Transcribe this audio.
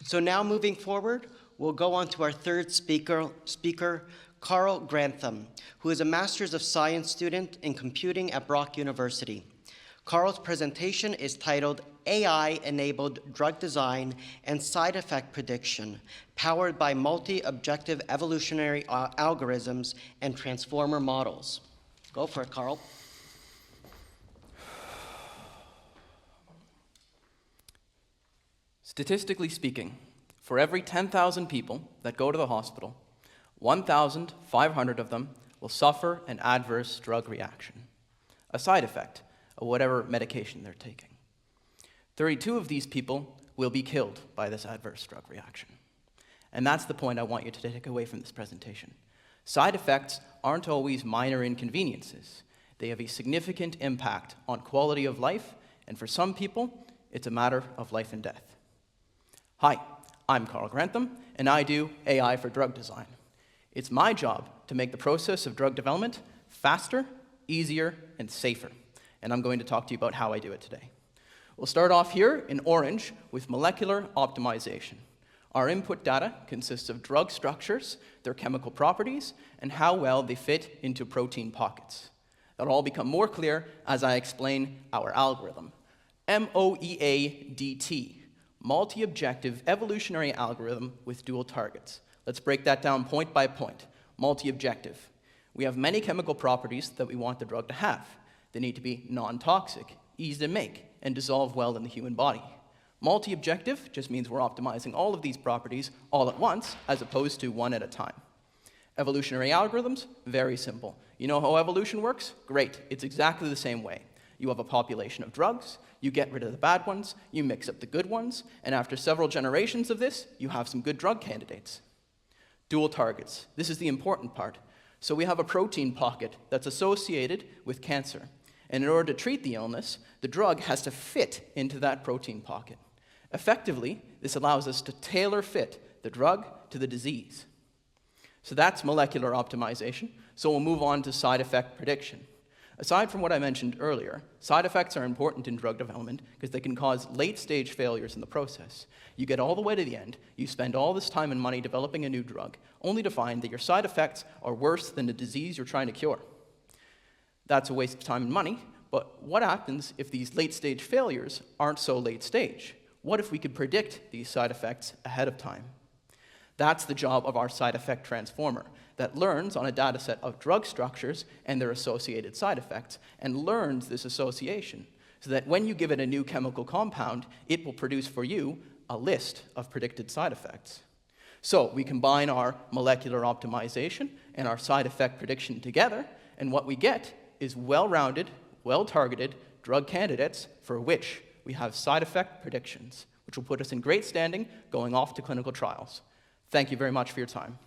So now moving forward, we'll go on to our third speaker, Karl Grantham, who is a Master's of Science student in computing at Brock University. Karl's presentation is titled AI-Enabled Drug Design and Side Effect Prediction, powered by multi-objective evolutionary algorithms and transformer models. Go for it, Karl. Statistically speaking, for every 10,000 people that go to the hospital, 1,500 of them will suffer an adverse drug reaction, a side effect of whatever medication they're taking. 32 of these people will be killed by this adverse drug reaction. And that's the point I want you to take away from this presentation. Side effects aren't always minor inconveniences. They have a significant impact on quality of life, and for some people, it's a matter of life and death. Hi, I'm Karl Grantham, and I do AI for drug design. It's my job to make the process of drug development faster, easier, and safer. And I'm going to talk to you about how I do it today. We'll start off here in orange with molecular optimization. Our input data consists of drug structures, their chemical properties, and how well they fit into protein pockets. That'll all become more clear as I explain our algorithm. MOEA-DT. Multi-objective evolutionary algorithm with dual targets. Let's break that down point by point. Multi-objective. We have many chemical properties that we want the drug to have. They need to be non-toxic, easy to make, and dissolve well in the human body. Multi-objective just means we're optimizing all of these properties all at once, as opposed to one at a time. Evolutionary algorithms, very simple. You know how evolution works? Great, it's exactly the same way. You have a population of drugs, you get rid of the bad ones, you mix up the good ones, and after several generations of this, you have some good drug candidates. Dual targets. This is the important part. So we have a protein pocket that's associated with cancer. And in order to treat the illness, the drug has to fit into that protein pocket. Effectively, this allows us to tailor fit the drug to the disease. So that's molecular optimization. So we'll move on to side effect prediction. Aside from what I mentioned earlier, side effects are important in drug development because they can cause late-stage failures in the process. You get all the way to the end, you spend all this time and money developing a new drug, only to find that your side effects are worse than the disease you're trying to cure. That's a waste of time and money, but what happens if these late-stage failures aren't so late-stage? What if we could predict these side effects ahead of time? That's the job of our side effect transformer that learns on a data set of drug structures and their associated side effects and learns this association so that when you give it a new chemical compound, it will produce for you a list of predicted side effects. So we combine our molecular optimization and our side effect prediction together, and what we get is well-rounded, well-targeted drug candidates for which we have side effect predictions, which will put us in great standing going off to clinical trials. Thank you very much for your time.